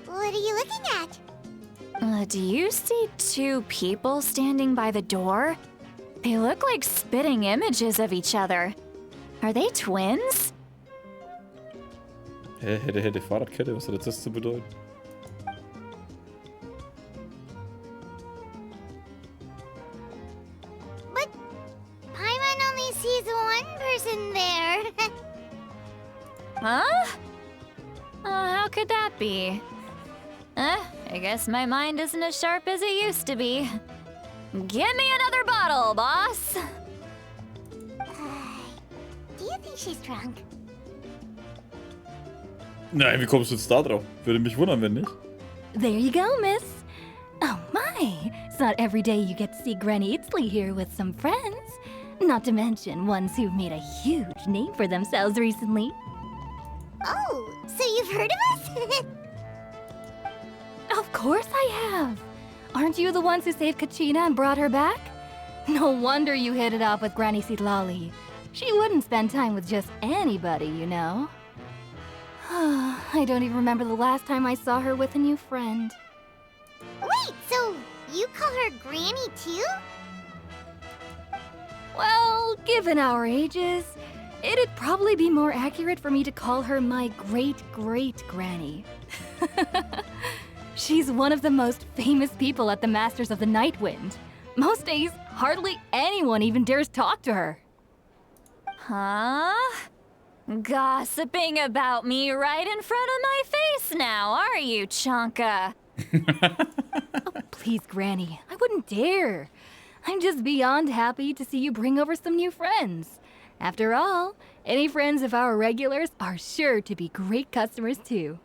What are you looking at? Do you see two people standing by the door? They look like spitting images of each other. Are they twins? Hätte Fahrradkette, was hat jetzt das zu bedeuten? But Paimon only sees one person there. Huh? How could that be? I guess my mind isn't as sharp as it used to be. Give me another bottle, boss! Do you think she's drunk? Nein, wie kommst du jetzt da drauf? Würde mich wundern, wenn nicht. There you go, miss. Oh my, it's not every day you get to see Granny Itzley here with some friends. Not to mention ones who've made a huge name for themselves recently. Oh, so you've heard of us? Of course I have. Aren't you the ones who saved Kachina and brought her back? No wonder you hit it off with Granny Citlali. She wouldn't spend time with just anybody, you know. I don't even remember the last time I saw her with a new friend. Wait, so you call her Granny too? Well, given our ages, it'd probably be more accurate for me to call her my great-great-granny. She's one of the most famous people at the Masters of the Night Wind. Most days, hardly anyone even dares talk to her. Huh? Gossiping about me right in front of my face now, are you, Chonka? Oh, please, Granny, I wouldn't dare. I'm just beyond happy to see you bring over some new friends. After all, any friends of our regulars are sure to be great customers too.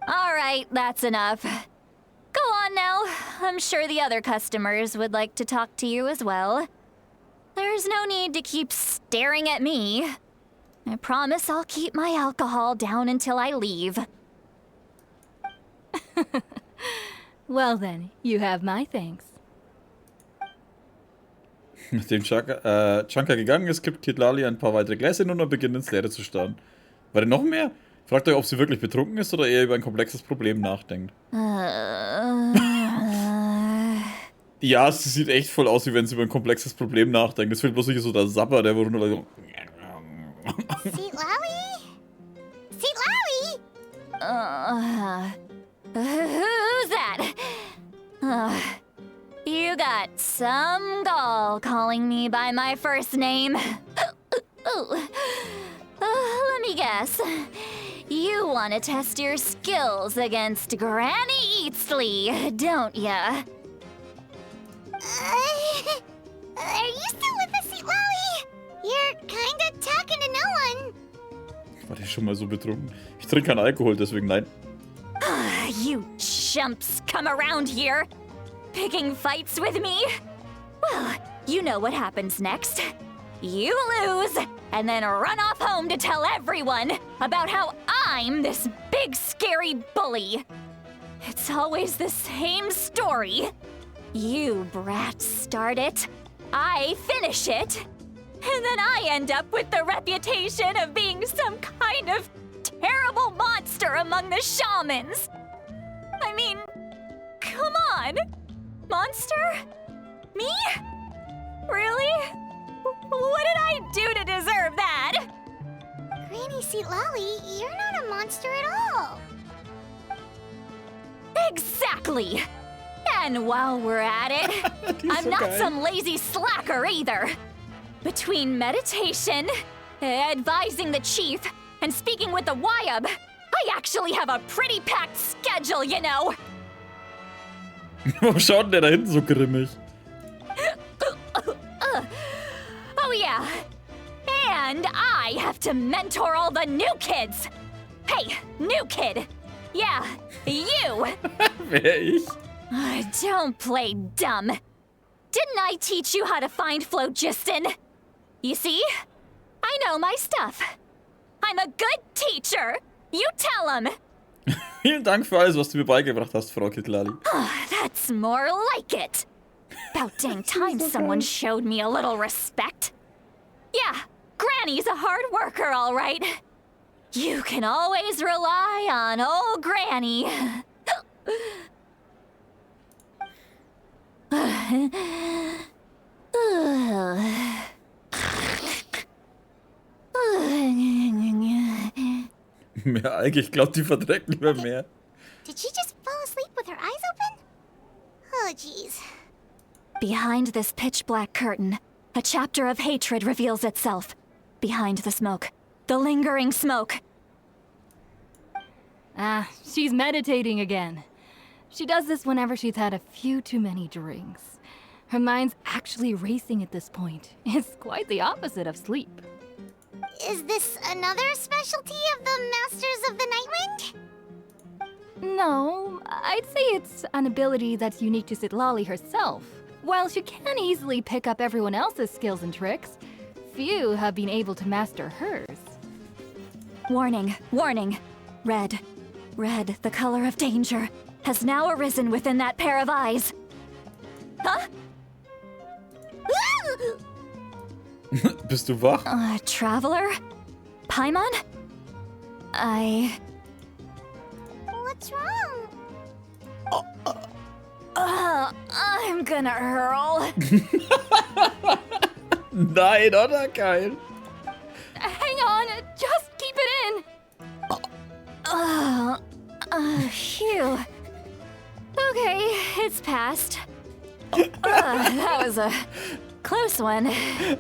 All right, that's enough. Go on now. I'm sure the other customers would like to talk to you as well. There's no need to keep staring at me. I promise I'll keep my alcohol down until I leave. Well then, you have my thanks. Nachdem Chunka gegangen ist, kippt Citlali ein paar weitere Gläser hin und beginnt ins Leere zu starren. War denn noch mehr? Fragt euch, ob sie wirklich betrunken ist oder eher über ein komplexes Problem nachdenkt. Ja, sie sieht echt voll aus, wie wenn sie über ein komplexes Problem nachdenkt. Es fehlt bloß nicht so der Sapper, der wohl nur so... Citlali? Citlali? Who's that? You got some gall calling me by my first name. Let me guess. You want to test your skills against Granny Eatsley, don't ya? Are you still with us, Citlali? You're kinda talking to no one. War ich schon mal so betrunken? Ich trinke keinen Alkohol, deswegen nein. You chumps come around here, picking fights with me? Well, you know what happens next. You lose, and then run off home to tell everyone about how I'm this big scary bully. It's always the same story. You brats start it, I finish it, and then I end up with the reputation of being some kind of terrible monster among the shamans. I mean, come on. Monster? Me? Really? What did I do to deserve that? Granny Citlali, you're not a monster at all. Exactly. And while we're at it, I'm not some lazy slacker either. Between meditation, advising the chief, and speaking with the Wyab, I actually have a pretty packed schedule, you know. Warum schaut denn der da hinten so grimmig? Oh yeah. And I have to mentor all the new kids. Hey, new kid. Yeah, you. Wer ich? Don't play dumb. Didn't I teach you how to find phlogiston? You see? I know my stuff. I'm a good teacher. You tell him. Vielen Dank für alles, was du mir beigebracht hast, Frau Citlali. That's more like it. About dang time someone showed me a little respect. Yeah, Granny's a hard worker, all right. You can always rely on old Granny. Mehr Alge, ich glaube, die verträgt lieber mehr. Did she just fall asleep with her eyes open? Oh, jeez. Behind this pitch-black curtain, a chapter of hatred reveals itself. Behind the smoke, the lingering smoke. Ah, she's meditating again. She does this whenever she's had a few too many drinks. Her mind's actually racing at this point. It's quite the opposite of sleep. Is this another specialty of the Masters of the Nightwind? No, I'd say it's an ability that's unique to Citlali herself. While she can easily pick up everyone else's skills and tricks, few have been able to master hers. Warning, warning. Red, red, the color of danger, has now arisen within that pair of eyes. Huh? Bist du wach? Traveler? Paimon? What's wrong? I'm gonna hurl. Nein, oder? Geil. Hang on, just keep it in. Phew. Okay, it's passed. That was a close one.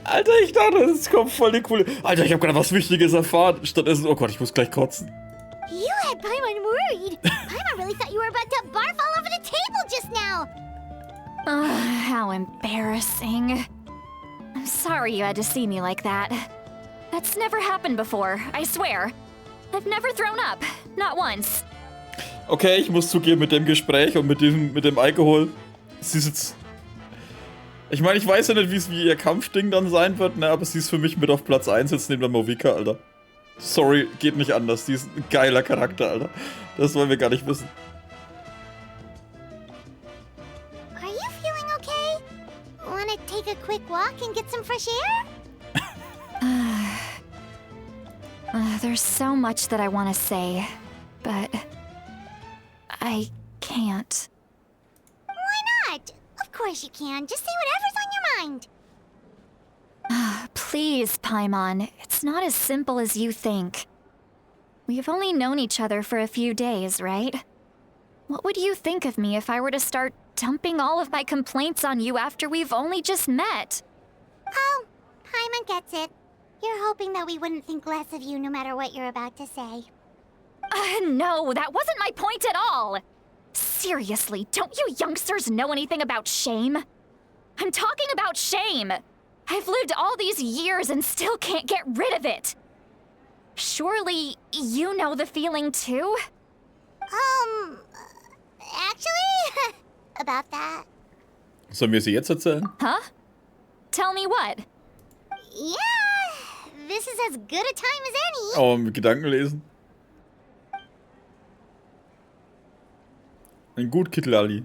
Alter, ich dachte, es kommt voll die coole... Alter, ich habe gerade was Wichtiges erfahren. Stattdessen, oh Gott, ich muss gleich kotzen. You had Paimon worried. Paimon really thought you were about to barf all over the table just now. How embarrassing. I'm sorry you had to see me like that. That's never happened before, I swear. I've never thrown up, not once. Okay, ich muss zugeben, mit dem Gespräch und mit dem Alkohol, sie ist jetzt... Ich meine, ich weiß ja nicht, wie ihr Kampfding dann sein wird, ne, aber sie ist für mich mit auf Platz 1 jetzt neben der Movika, Alter. Sorry, geht nicht anders, die ist ein geiler Charakter, Alter. Das wollen wir gar nicht wissen. Are you feeling okay? Wanna take a quick walk and get some fresh air? There's so much that I want to say, but I can't. Why not? Of course you can. Just say whatever's on your mind. Please, Paimon, it's not as simple as you think. We've only known each other for a few days, right? What would you think of me if I were to start dumping all of my complaints on you after we've only just met? Oh, Paimon gets it. You're hoping that we wouldn't think less of you no matter what you're about to say. No, that wasn't my point at all. Seriously, don't you youngsters know anything about shame? I'm talking about shame. I've lived all these years and still can't get rid of it. Surely, you know the feeling too? Actually, about that. Sollen wir sie jetzt erzählen? Huh? Tell me what? Yeah, this is as good a time as any. Oh, mit Gedanken lesen. Ein gut, Citlali.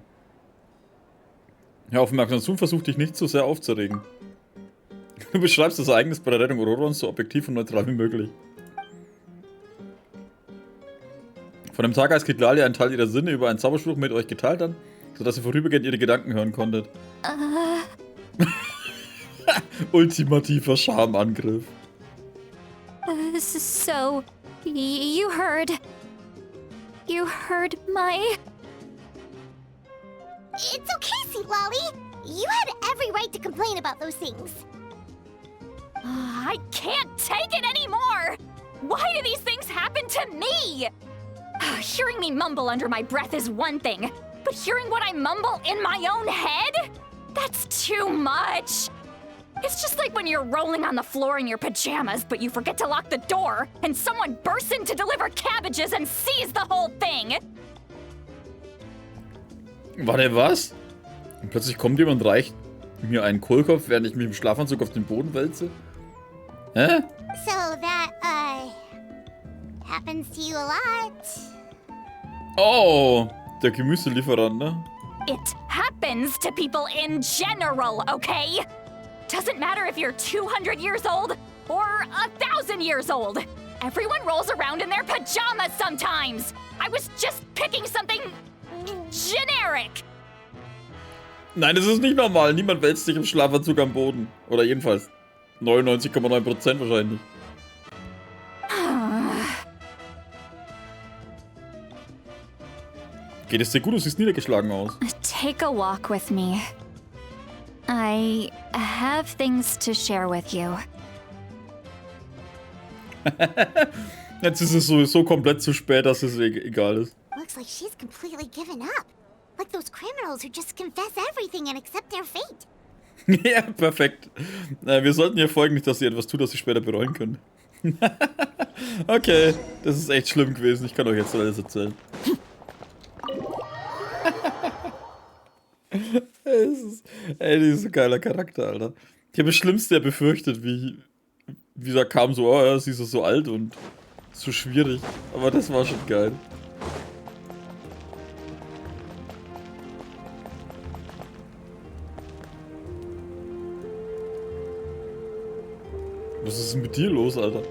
Hör aufmerksam zu und versuch dich nicht zu sehr aufzuregen. Du beschreibst das Ereignis bei der Rettung Aurorons so objektiv und neutral wie möglich. Von dem Tag, als Citlali einen Teil ihrer Sinne über einen Zauberspruch mit euch geteilt hat, sodass ihr vorübergehend ihre Gedanken hören konntet. Ultimativer Schamangriff. So, you heard my... It's okay, Citlali. You had every right to complain about those things. I can't take it anymore! Why do these things happen to me? Hearing me mumble under my breath is one thing, but hearing what I mumble in my own head? That's too much! It's just like when you're rolling on the floor in your pajamas, but you forget to lock the door, and someone bursts in to deliver cabbages and sees the whole thing! Warte, was? Und plötzlich kommt jemand und reicht mir einen Kohlkopf, während ich mich im Schlafanzug auf den Boden wälze? Hä? So that, happens to you a lot. Oh, der Gemüselieferant, ne? It happens to people in general, okay? Doesn't matter if you're 200 years old or 1,000 years old. Everyone rolls around in their pajamas sometimes. I was just picking something generic. Nein, das ist nicht normal. Niemand wälzt sich im Schlafanzug am Boden. Oder jedenfalls 99,9% wahrscheinlich. Geht es dir gut? Du siehst niedergeschlagen aus. Take a walk with me. I have things to share with you. Jetzt ist es sowieso komplett zu spät, dass es egal ist. Looks like she's completely given up. Like those criminals who just confess everything and accept their fate. Ja, perfekt. Wir sollten ihr folgen, nicht, dass sie etwas tut, das sie später bereuen können. Okay, das ist echt schlimm gewesen. Ich kann euch jetzt alles erzählen. Ey, die ist ein geiler Charakter, Alter. Ich habe das Schlimmste ja befürchtet, wie da kam so, oh ja, sie ist so alt und so schwierig. Aber das war schon geil. Was ist denn mit dir los, Alter?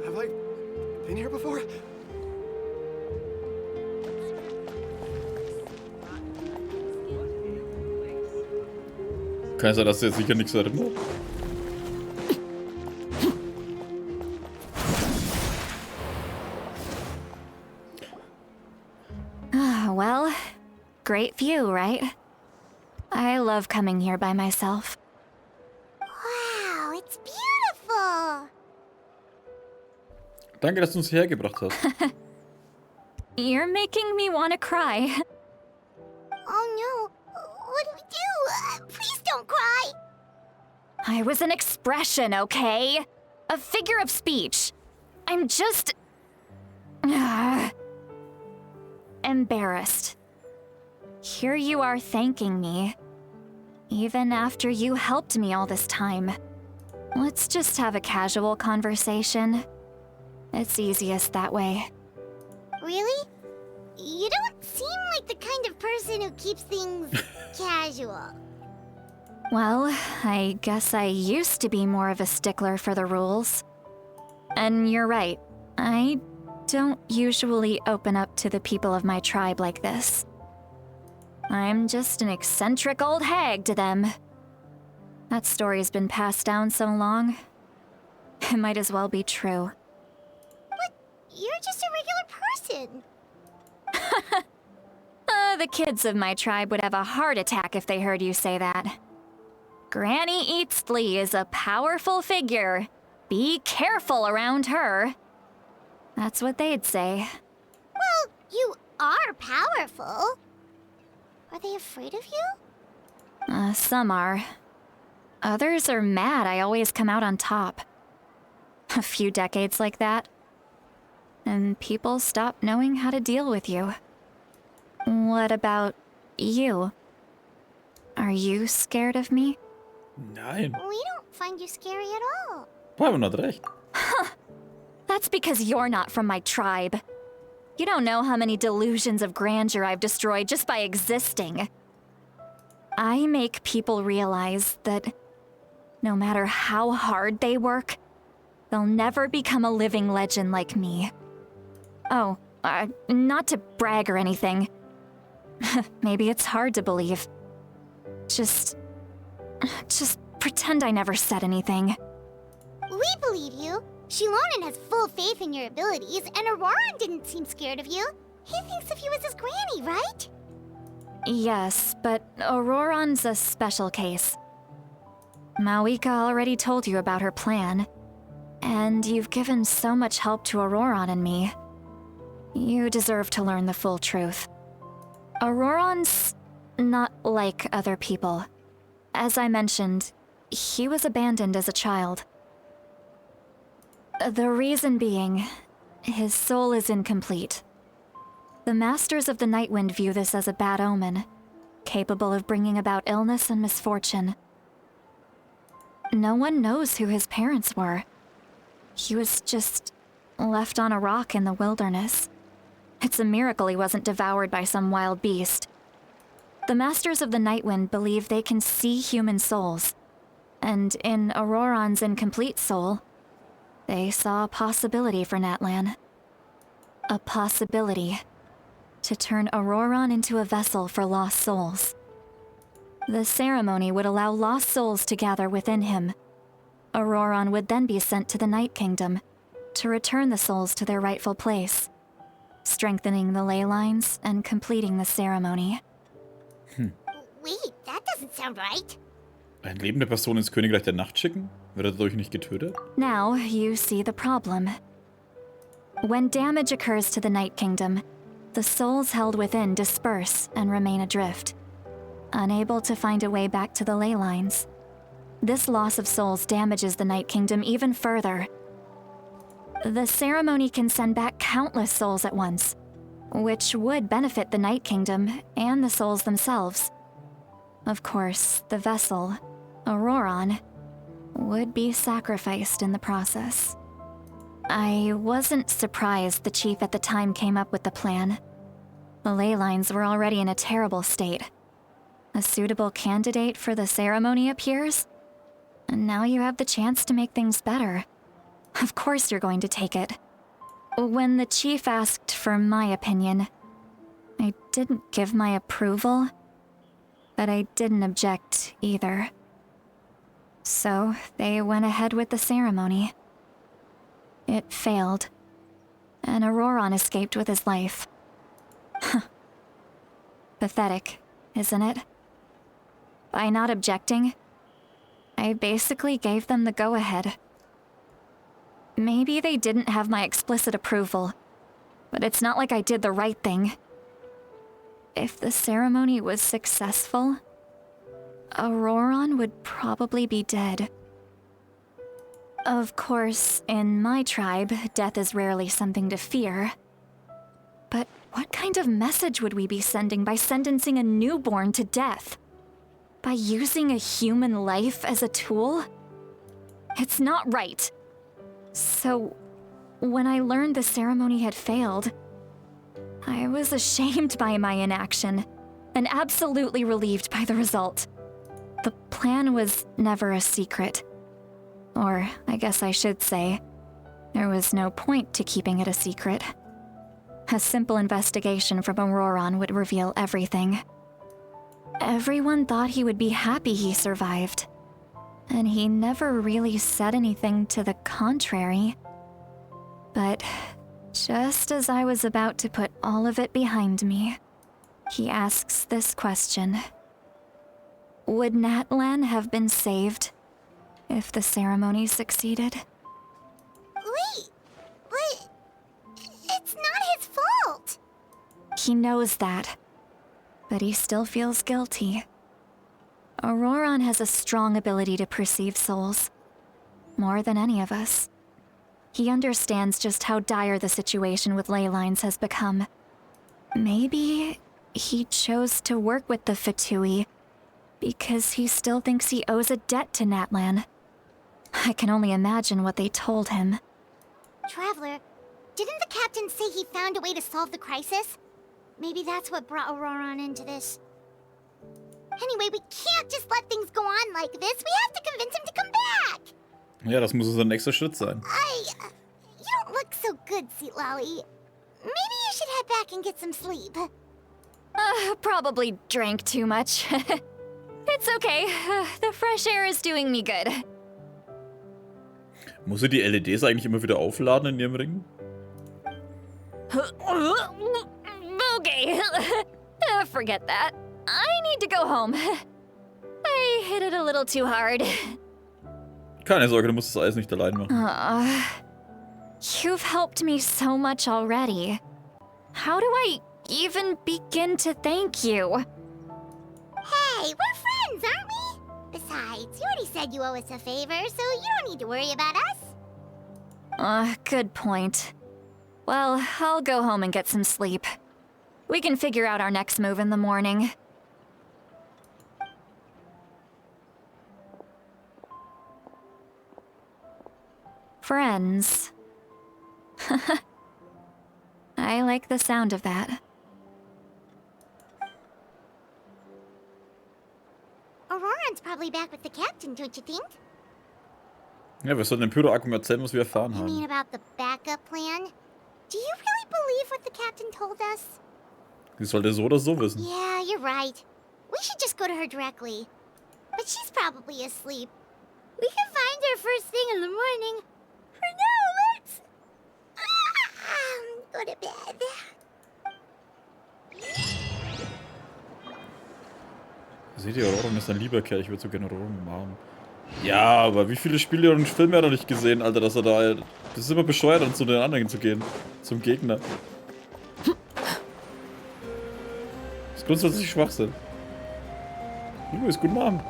Have I been here before? Kann sein, dass er sicher nichts erinnert. Well, great view, right? I love coming here by myself. Wow, it's beautiful. Danke, dass du uns hergebracht hast. You're making me want to cry. Oh no, what do we do? Please don't cry. I was an expression, okay? A figure of speech. I'm just... embarrassed. Here you are thanking me. Even after you helped me all this time. Let's just have a casual conversation. It's easiest that way. Really? You don't seem like the kind of person who keeps things casual. Well, I guess I used to be more of a stickler for the rules. And you're right, I don't usually open up to the people of my tribe like this. I'm just an eccentric old hag to them. That story's been passed down so long, it might as well be true. But you're just a regular person. The kids of my tribe would have a heart attack if they heard you say that. Granny Eatsley is a powerful figure. Be careful around her. That's what they'd say. Well, you are powerful. Are they afraid of you? Some are. Others are mad I always come out on top. A few decades like that, and people stop knowing how to deal with you. What about you? Are you scared of me? Nein. We don't find you scary at all. Haben wir not recht. That's because you're not from my tribe. You don't know how many delusions of grandeur I've destroyed just by existing. I make people realize that no matter how hard they work, they'll never become a living legend like me. Oh, not to brag or anything. Maybe it's hard to believe. Just pretend I never said anything. We believe you. Shilonen has full faith in your abilities, and Auroran didn't seem scared of you. He thinks of you as his granny, right? Yes, but Auroran's a special case. Mawika already told you about her plan, and you've given so much help to Auroran and me. You deserve to learn the full truth. Auroran's not like other people. As I mentioned, he was abandoned as a child. The reason being, his soul is incomplete. The Masters of the Nightwind view this as a bad omen, capable of bringing about illness and misfortune. No one knows who his parents were. He was just left on a rock in the wilderness. It's a miracle he wasn't devoured by some wild beast. The Masters of the Nightwind believe they can see human souls, and in Auroron's incomplete soul, they saw a possibility for Natlan. A possibility to turn Auroron into a vessel for lost souls. The ceremony would allow lost souls to gather within him. Auroron would then be sent to the Night Kingdom to return the souls to their rightful place, strengthening the ley lines and completing the ceremony. Wait, that doesn't sound right. Eine lebende Person ins Königreich der Nacht schicken? Wird er dadurch nicht getötet? Now you see the problem. When damage occurs to the Night Kingdom, the souls held within disperse and remain adrift, unable to find a way back to the ley lines. This loss of souls damages the Night Kingdom even further. The ceremony can send back countless souls at once, which would benefit the Night Kingdom and the souls themselves. Of course, the vessel, Auroron, would be sacrificed in the process. I wasn't surprised the chief at the time came up with the plan. The ley lines were already in a terrible state. A suitable candidate for the ceremony appears, and now you have the chance to make things better. Of course you're going to take it. When the chief asked for my opinion, I didn't give my approval, but I didn't object either. So they went ahead with the ceremony. It failed, and Auroron escaped with his life. Pathetic, isn't it? By not objecting, I basically gave them the go-ahead. Maybe they didn't have my explicit approval, but it's not like I did the right thing. If the ceremony was successful, Auroron would probably be dead. Of course, in my tribe, death is rarely something to fear. But what kind of message would we be sending by sentencing a newborn to death? By using a human life as a tool? It's not right. So, when I learned the ceremony had failed, I was ashamed by my inaction, and absolutely relieved by the result. The plan was never a secret. Or, I guess I should say, there was no point to keeping it a secret. A simple investigation from Auroron would reveal everything. Everyone thought he would be happy he survived, and he never really said anything to the contrary. But just as I was about to put all of it behind me, he asks this question. Would Natlan have been saved if the ceremony succeeded? Wait, but it's not his fault. He knows that, but he still feels guilty. Auroron has a strong ability to perceive souls, more than any of us. He understands just how dire the situation with ley lines has become. Maybe he chose to work with the Fatui because he still thinks he owes a debt to Natlan. I can only imagine what they told him. Traveler, didn't the captain say he found a way to solve the crisis? Maybe that's what brought Auroron into this. Anyway, we can't just let things go on like this. We have to convince him to come back. Ja, das muss unser nächster Schritt sein. You don't look so good, Citlali. Maybe you should head back and get some sleep. Probably drank too much. It's okay. The fresh air is doing me good. Muss sie die LEDs eigentlich immer wieder aufladen in ihrem Ring? Okay. Forget that. I need to go home. I hit it a little too hard. Keine Sorge, du musst das Eis nicht allein machen. You've helped me so much already. How do I even begin to thank you? Hey, we're friends, aren't we? Besides, you already said you owe us a favor, so you don't need to worry about us. Good point. Well, I'll go home and get some sleep. We can figure out our next move in the morning. Friends. I like the sound of that. Auroran's probably back with the captain, don't you think? Ja, wir sollten dem Pyro-Akkum erzählen, was wir erfahren You mean haben. about the backup plan? Do you really believe what the captain told us? Sie sollte so oder so wissen. Yeah, you're right. We should just go to her directly. But she's probably asleep. We can find her first thing in the morning. For now, let's... go to bed. Seht ihr, Auroran ist ein lieber Kerl, ich würde so gerne Auroran umarmen. Ja, aber wie viele Spiele und Filme hat er nicht gesehen, Alter, dass er da... Das ist immer bescheuert, dann zu den anderen zu gehen. Zum Gegner. Das ist grundsätzlich Schwachsinn. Luis, guten Abend.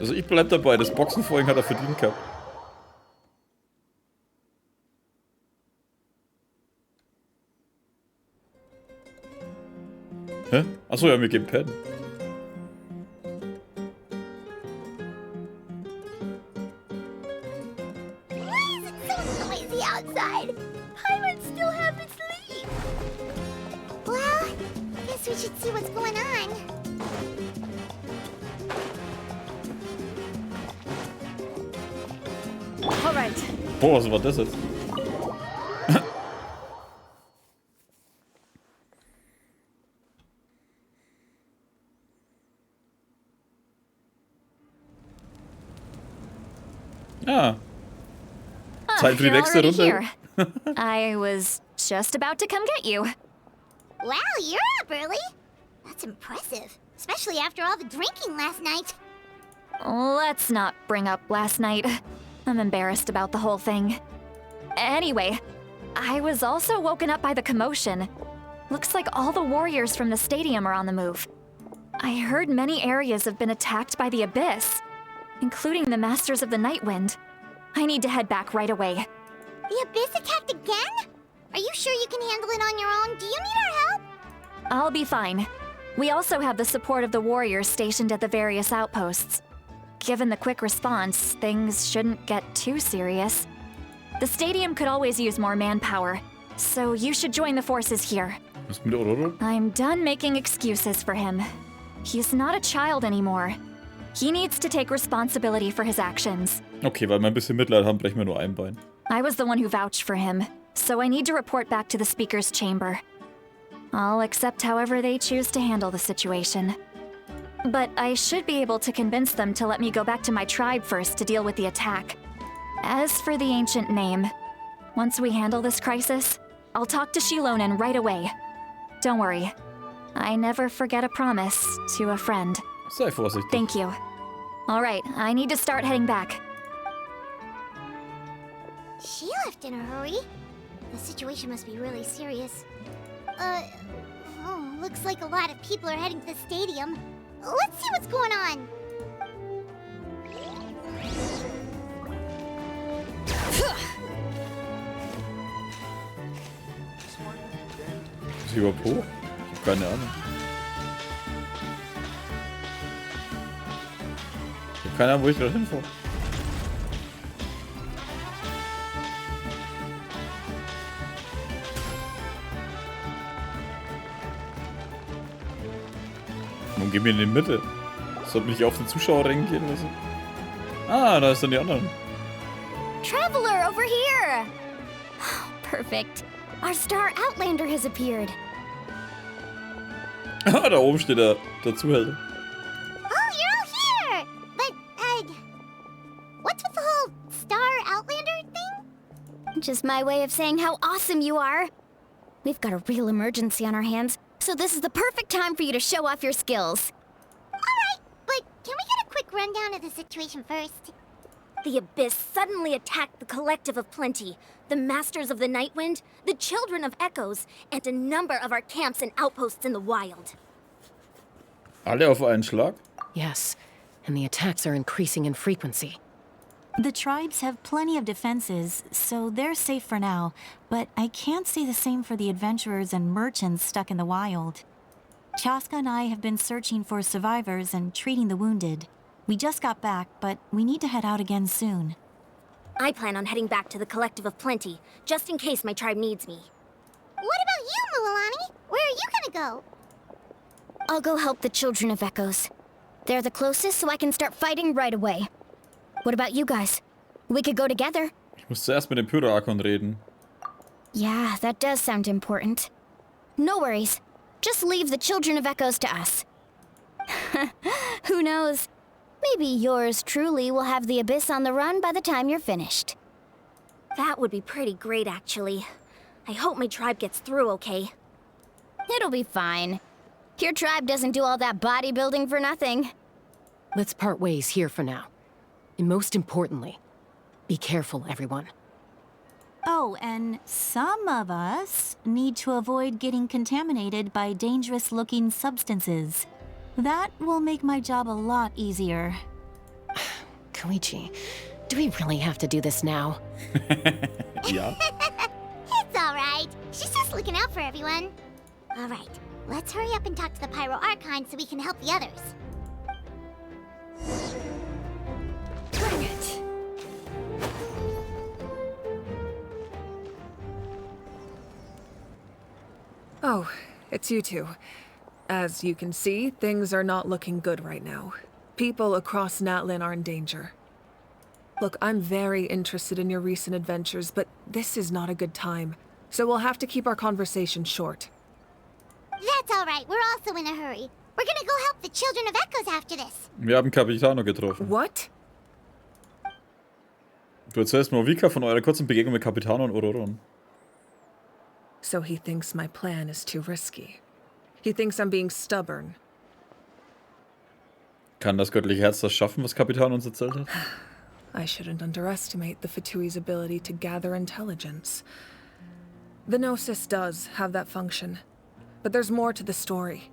Also ich bleib dabei, das Boxen vorhin hat er verdient gehabt. Hä? Achso, ja, wir gehen pennen. Why is it so noisy outside? Pirates still haven't sleep. Well, guess we should see what's going on. Alright. Boah, was war das jetzt? Ja. Zeit für die You're nächste already Runde. here. I was just about to come get you. Wow, you're up early. That's impressive, especially after all the drinking last night. Let's not bring up last night. I'm embarrassed about the whole thing. Anyway, I was also woken up by the commotion. Looks like all the warriors from the stadium are on the move. I heard many areas have been attacked by the Abyss, including the Masters of the Nightwind. I need to head back right away. The Abyss attacked again? Are you sure you can handle it on your own? Do you need our help? I'll be fine. We also have the support of the warriors stationed at the various outposts. Given the quick response, things shouldn't get too serious. The stadium could always use more manpower, so you should join the forces here. Was mit Aurora? I'm done making excuses for him. He's not a child anymore. He needs to take responsibility for his actions. Okay, weil wir ein bisschen Mitleid haben, brechen wir nur ein Bein. I was the one who vouched for him, so I need to report back to the speaker's chamber. I'll accept however they choose to handle the situation. But I should be able to convince them to let me go back to my tribe first to deal with the attack. As for the ancient name, once we handle this crisis, I'll talk to Shilonen right away. Don't worry. I never forget a promise to a friend. Sei vorsichtig. Thank you. All right, I need to start heading back. She left in a hurry. The situation must be really serious. Looks like a lot of people are heading to the stadium. Let's see what's going on. Ist sie überhaupt hoch? Ich hab keine Ahnung. Ich hab keine Ahnung, wo ich gerade hinfahre. Nun gehen wir in die Mitte. Sollte mich auf den Zuschauerrängen gehen oder so? Ah, da ist dann die anderen. Traveler, over here! Perfect. Our star Outlander has appeared. Ah, da oben steht der Zuhälter. Oh, you're all here! But, what's with the whole star Outlander thing? Just my way of saying how awesome you are. We've got a real emergency on our hands, so this is the perfect time for you to show off your skills. Alright, but can we get a quick rundown of the situation first? The Abyss suddenly attacked the Collective of Plenty, the Masters of the Nightwind, the Children of Echoes, and a number of our camps and outposts in the wild. Alle auf einen Schlag? Yes, and the attacks are increasing in frequency. The tribes have plenty of defenses, so they're safe for now, but I can't say the same for the adventurers and merchants stuck in the wild. Chaska and I have been searching for survivors and treating the wounded. We just got back, but we need to head out again soon. I plan on heading back to the Collective of Plenty, just in case my tribe needs me. What about you, Mualani? Where are you gonna go? I'll go help the Children of Echoes. They're the closest, so I can start fighting right away. What about you guys? We could go together. Ich muss zuerst mit dem Pyro-Arkon reden. Yeah, that does sound important. No worries. Just leave the Children of Echoes to us. Who knows? Maybe yours truly will have the Abyss on the run by the time you're finished. That would be pretty great, actually. I hope my tribe gets through okay. It'll be fine. Your tribe doesn't do all that bodybuilding for nothing. Let's part ways here for now. And most importantly, be careful, everyone. Oh, and some of us need to avoid getting contaminated by dangerous-looking substances. That will make my job a lot easier. Koichi, do we really have to do this now? Ja. It's alright. She's just looking out for everyone. Alright, let's hurry up and talk to the Pyro Archon so we can help the others. Bring it. Oh, it's you two. As you can see, things are not looking good right now. People across Natlin are in danger. Look, I'm very interested in your recent adventures, but this is not a good time. So we'll have to keep our conversation short. That's alright, we're also in a hurry. We're gonna go help the Children of Echoes after this. Wir haben Capitano getroffen. What? Du erzählst Mauvika von eurer kurzen Begegnung mit Capitano und Ororon. So he thinks my plan is too risky. He thinks I'm being stubborn. Kann das göttliche Herz das schaffen, was Capitano uns erzählt hat? I shouldn't underestimate the Fatui's ability to gather intelligence. The Gnosis does have that function, but there's more to the story.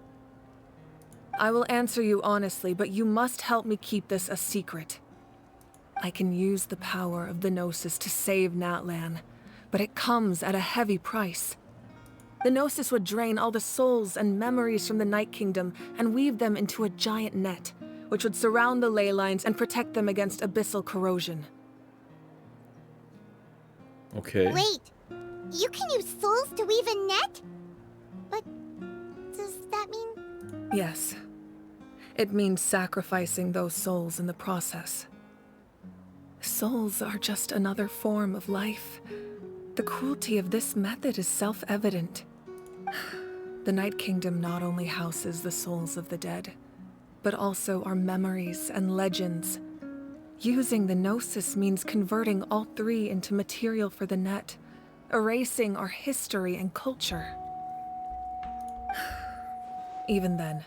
I will answer you honestly, but you must help me keep this a secret. I can use the power of the Gnosis to save Natlan, but it comes at a heavy price. The Gnosis would drain all the souls and memories from the Night Kingdom and weave them into a giant net, which would surround the ley lines and protect them against abyssal corrosion. Okay. Wait, you can use souls to weave a net? But does that mean... Yes. It means sacrificing those souls in the process. Souls are just another form of life. The cruelty of this method is self-evident. The Night Kingdom not only houses the souls of the dead, but also our memories and legends. Using the Gnosis means converting all three into material for the net, erasing our history and culture. Even then,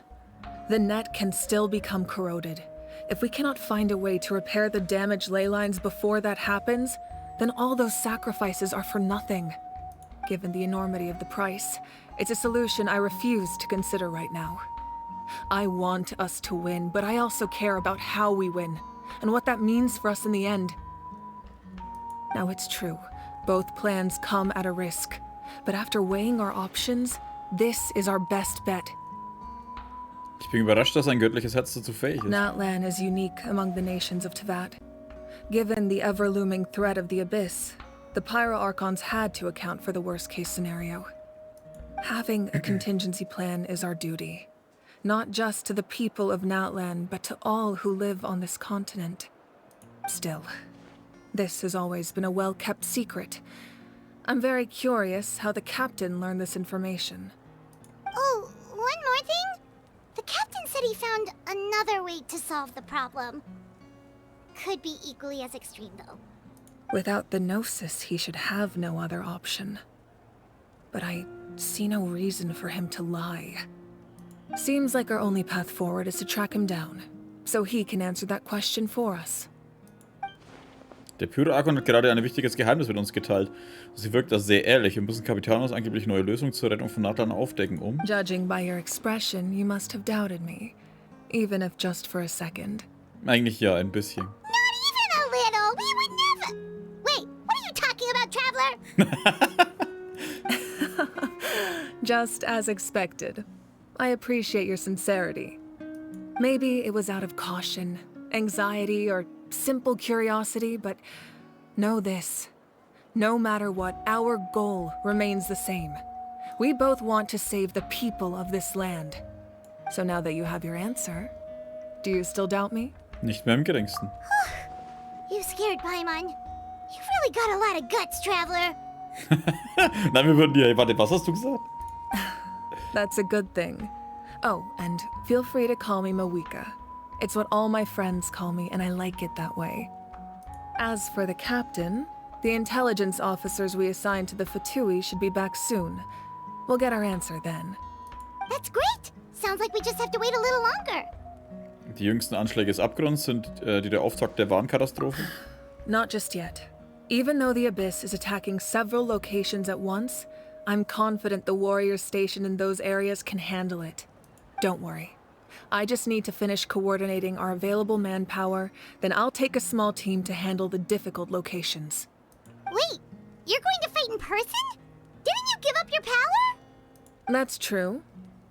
the net can still become corroded. If we cannot find a way to repair the damaged ley lines before that happens, then all those sacrifices are for nothing. Given the enormity of the price, it's a solution I refuse to consider right now. I want us to win, but I also care about how we win, and what that means for us in the end. Now it's true, both plans come at a risk, but after weighing our options, this is our best bet. Ich bin überrascht, dass ein göttliches Herz dazu fähig ist. Natlan is unique among the nations of Teyvat. Given the ever-looming threat of the Abyss, the Pyro Archons had to account for the worst-case scenario. Having a contingency plan is our duty, not just to the people of Natlan, but to all who live on this continent. Still, this has always been a well-kept secret. I'm very curious how the captain learned this information. Oh, one more thing? The captain said he found another way to solve the problem. Could be equally as extreme, though. Without the Gnosis, he should have no other option. But I see no reason for him to lie. Seems like our only path forward is to track him down, so he can answer that question for us. Der Pyro-Arkon hat gerade ein wichtiges Geheimnis mit uns geteilt. Sie wirkt das sehr ehrlich. Wir müssen Capitanos angeblich neue Lösungen zur Rettung von Natlan aufdecken, Judging by your expression, you must have doubted me. Even if just for a second. Eigentlich ja, ein bisschen. Not even a little! We would never... Wait, what are you talking about, Traveler? Just as expected. I appreciate your sincerity. Maybe it was out of caution, anxiety, or simple curiosity, but know this. No matter what, our goal remains the same. We both want to save the people of this land. So now that you have your answer, do you still doubt me? Nicht mehr im geringsten. You scared Paimon. You've really got a lot of guts, Traveler. Nein, wir würden dir... Warte, was hast du gesagt? That's a good thing. Oh, and feel free to call me Mawika. It's what all my friends call me, and I like it that way. As for the captain, the intelligence officers we assigned to the Fatui should be back soon. We'll get our answer then. That's great. Sounds like we just have to wait a little longer. Die jüngsten Anschläge des Abgrunds sind die der Auftakt der Warnkatastrophe? Not just yet. Even though the Abyss is attacking several locations at once, I'm confident the warriors stationed in those areas can handle it. Don't worry. I just need to finish coordinating our available manpower, then I'll take a small team to handle the difficult locations. Wait, you're going to fight in person? Didn't you give up your power? That's true.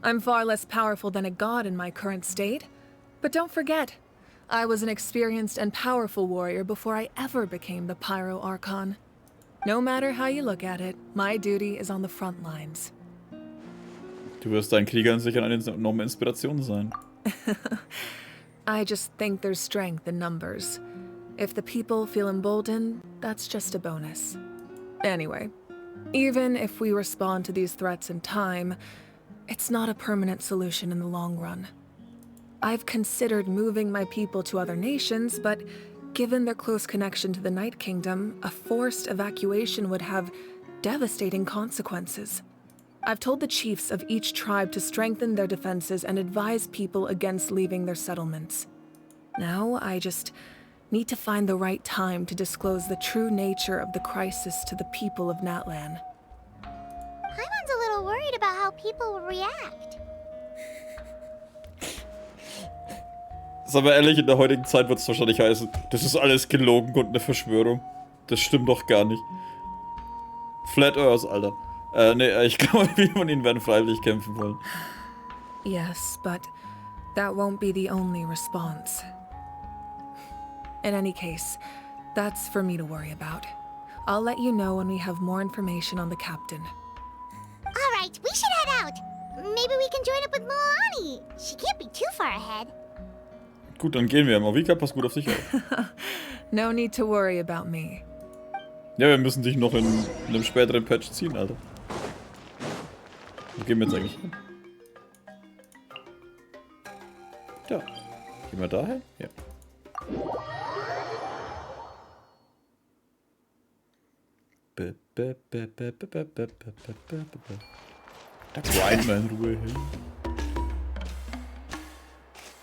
I'm far less powerful than a god in my current state. But don't forget, I was an experienced and powerful warrior before I ever became the Pyro Archon. No matter how you look at it, my duty is on the front lines. Du wirst deinen Kriegern sicher eine enorme Inspiration sein. I just think there's strength in numbers. If the people feel emboldened, that's just a bonus. Anyway, even if we respond to these threats in time, it's not a permanent solution in the long run. I've considered moving my people to other nations, but given their close connection to the Night Kingdom, a forced evacuation would have devastating consequences. I've told the chiefs of each tribe to strengthen their defenses and advise people against leaving their settlements. Now, I just need to find the right time to disclose the true nature of the crisis to the people of Natlan. Paimon's a little worried about how people will react. Sagen wir ehrlich, in der heutigen Zeit wird es wahrscheinlich heißen, das ist alles gelogen und eine Verschwörung. Das stimmt doch gar nicht. Flat Earth, Alter. Nee, ich glaube, wir von ihnen werden freiwillig kämpfen wollen. Yes, but that won't be the only response. In any case, that's for me to worry about. I'll let you know when we have more information on the captain. All right, we should head out. Maybe we can join up with Moani. She can't be too far ahead. Gut, dann gehen wir. Mawika, pass gut auf dich auf. No need to worry about me. Ja, wir müssen dich noch in einem späteren Patch ziehen, Alter. Wo gehen wir jetzt eigentlich hin? Da. Gehen wir dahin? Ja. Da grind mal in Ruhe hin.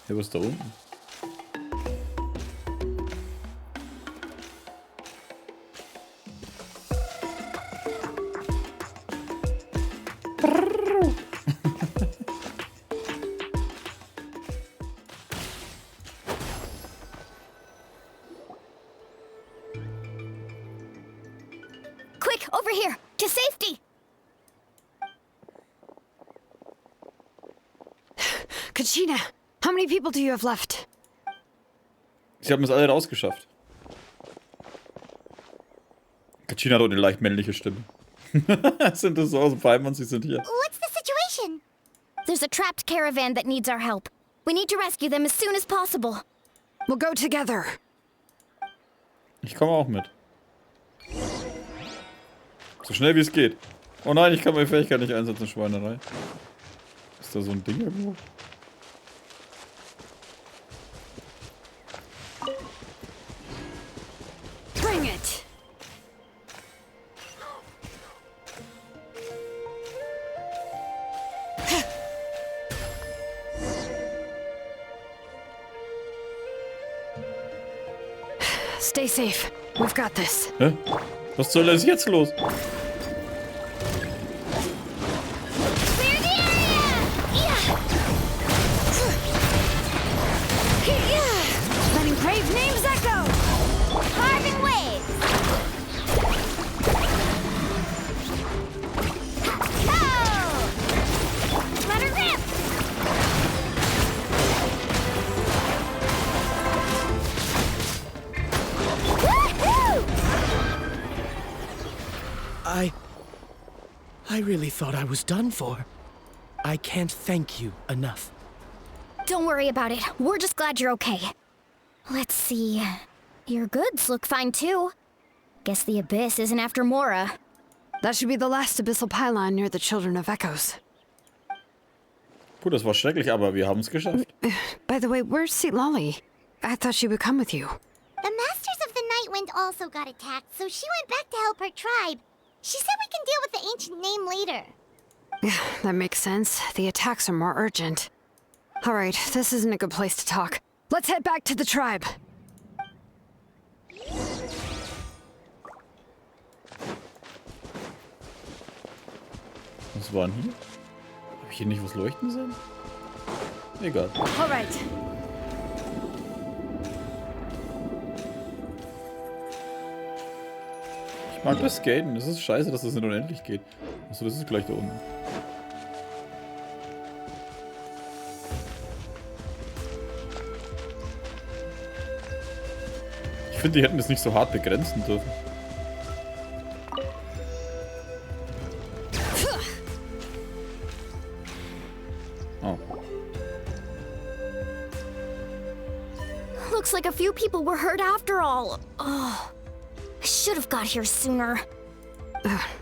Ja, was ist da unten? Quick, over here! To safety! Kachina, how many people do you have left? Sie haben es alle rausgeschafft. Kachina hat auch eine leicht männliche Stimme. Sind das so aus dem Paimon? Sie sind hier. What's the situation? There's a trapped caravan that needs our help. We need to rescue them as soon as possible. We'll go together. Ich komme auch mit. So schnell wie es geht. Oh nein, ich kann meine Fähigkeit nicht einsetzen, Schweinerei. Ist da so ein Ding irgendwo? Bring it. Stay safe. We've got this. Hä? Was soll das jetzt los? Clear the area! Letting brave names echo. Carving waves! Go! Let her rip! I really thought I was done for. I can't thank you enough. Don't worry about it. We're just glad you're okay. Let's see. Your goods look fine too. Guess the Abyss isn't after Mora. That should be the last abyssal pylon near the Children of Echoes. Puh, das war schrecklich, aber wir haben es geschafft. By the way, where's Citlali? I thought she would come with you. The Masters of the Night Wind also got attacked, so she went back to help her tribe. She said we can deal with the ancient name later. Yeah, that makes sense. The attacks are more urgent. Alright, this isn't a good place to talk. Let's head back to the tribe. Was war denn hier? Hab ich hier nicht was leuchten sehen? Egal. Alright. Ich mag das Skaten. Das ist scheiße, dass das nicht unendlich geht. Achso, das ist gleich da unten. Ich finde, die hätten das nicht so hart begrenzen dürfen. Oh. Looks like a few people were hurt after all. Oh, I should have got here sooner.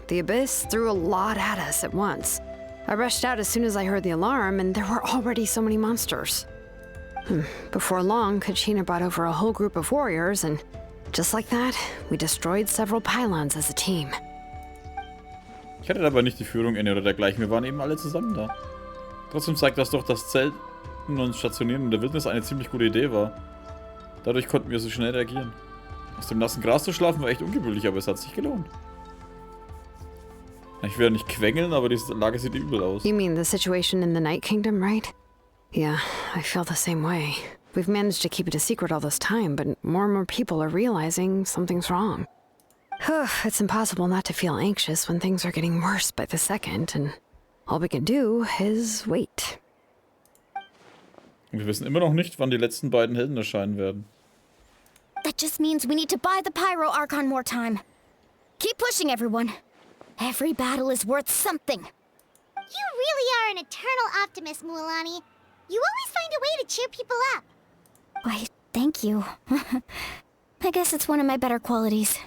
The Abyss threw a lot at us at once. I rushed out as soon as I heard the alarm, and there were already so many monsters. Before long, Kachina brought over a whole group of warriors, and just like that, we destroyed several pylons as a team. Ich hatte aber nicht die Führung inne oder dergleichen. Wir waren eben alle zusammen da. Trotzdem zeigt das doch, dass Zelten und Stationieren in der Wildnis eine ziemlich gute Idee war. Dadurch konnten wir so schnell reagieren. Aus dem nassen Gras zu schlafen war echt ungewöhnlich, aber es hat sich gelohnt. Ich will ja nicht quengeln, aber die Lage sieht übel aus. You mean the situation in the Night Kingdom, right? Yeah, I feel the same way. We've managed to keep it a secret all this time, but more and more people are realizing something's wrong. It's impossible not to feel anxious when things are getting worse by the second, and all we can do is wait. Wir wissen immer noch nicht, wann die letzten beiden Helden erscheinen werden. That just means we need to buy the Pyro Archon more time. Keep pushing, everyone. Every battle is worth something. You really are an eternal optimist, Mualani. You always find a way to cheer people up. Why, thank you. I guess it's one of my better qualities.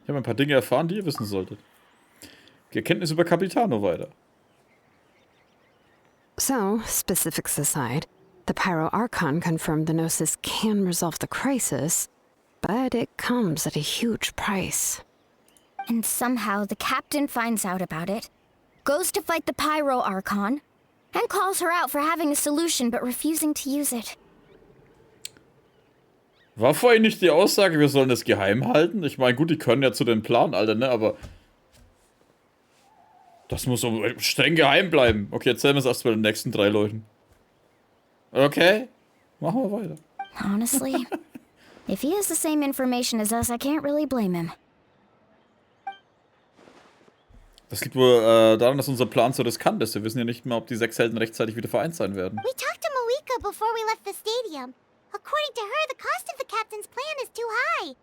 Ich habe ein paar Dinge erfahren, die ihr wissen solltet. Die Erkenntnis über Capitano weiter. So, specifics aside, the Pyro Archon confirmed the Gnosis can resolve the crisis, but it comes at a huge price. And somehow the captain finds out about it, goes to fight the Pyro Archon, and calls her out for having a solution but refusing to use it. War vorhin nicht die Aussage, wir sollen das geheim halten? Ich meine, gut, die können ja zu dem Plan, Alter, ne, aber... Das muss so streng geheim bleiben. Okay, erzählen wir es erst bei den nächsten 3 Leuten. Okay, machen wir weiter. Honestly, if he has the same information as us, I can't really blame him. Das liegt wohl daran, dass unser Plan so riskant ist. Wir wissen ja nicht mal, ob die 6 Helden rechtzeitig wieder vereint sein werden. We talked to Moika before we left the stadium. According to her, the cost of the captain's plan is too high.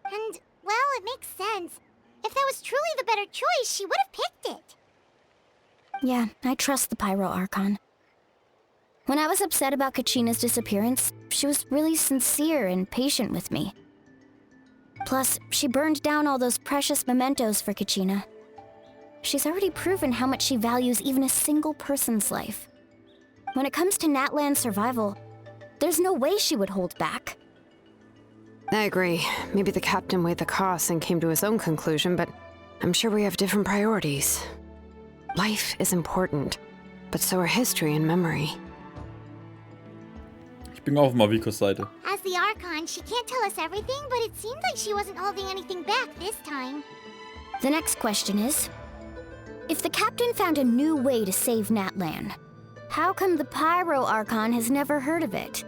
And, well, it makes sense. If that was truly the better choice, she would have picked it. Yeah, I trust the Pyro Archon. When I was upset about Kachina's disappearance, she was really sincere and patient with me. Plus, she burned down all those precious mementos for Kachina. She's already proven how much she values even a single person's life. When it comes to Natlan's survival, there's no way she would hold back. I agree. Maybe the captain weighed the costs and came to his own conclusion, but I'm sure we have different priorities. Life is important, but so are history and memory. Ich bin auf Mavikos Seite. As the Archon, she can't tell us everything, but it seemed like she wasn't holding anything back this time. The next question is, if the captain found a new way to save Natlan, how come the Pyro Archon has never heard of it?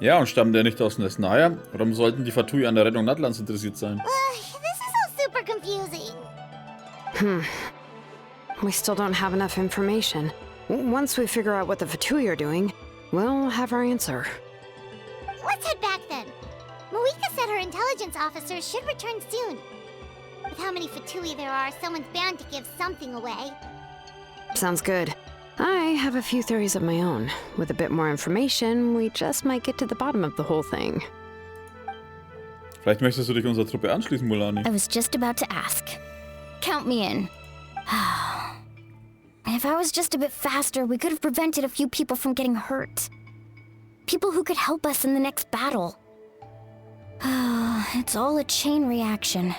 Ja, und stammt der nicht aus Nesnaya? Warum sollten die Fatui an der Rettung Natlans interessiert sein? This is all super confusing. We still don't have enough information. Once we figure out what the Fatui are doing, we'll have our answer. Let's head back then. Mualani Mawika said her intelligence officer should return soon. With how many Fatui there are, someone's bound to give something away. Sounds good. I have a few theories of my own. With a bit more information, we just might get to the bottom of the whole thing. Vielleicht möchtest du dich unserer Truppe anschließen, Mulani. I was just about to ask. Count me in. If I was just a bit faster, we could have prevented a few people from getting hurt. People who could help us in the next battle. It's all a chain reaction.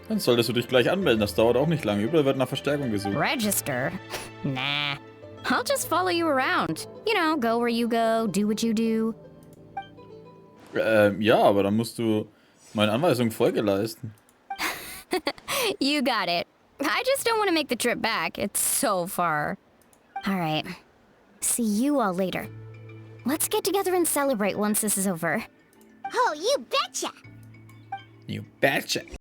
Dann solltest du dich gleich anmelden, das dauert auch nicht lange. Überall wird nach Verstärkung gesucht. Register? Nah. I'll just follow you around. You know, go where you go, do what you do. Ja, aber dann musst du meinen Anweisungen Folge leisten. You got it. I just don't want to make the trip back. It's so far. All right. See you all later. Let's get together and celebrate once this is over. Oh, you betcha! You betcha.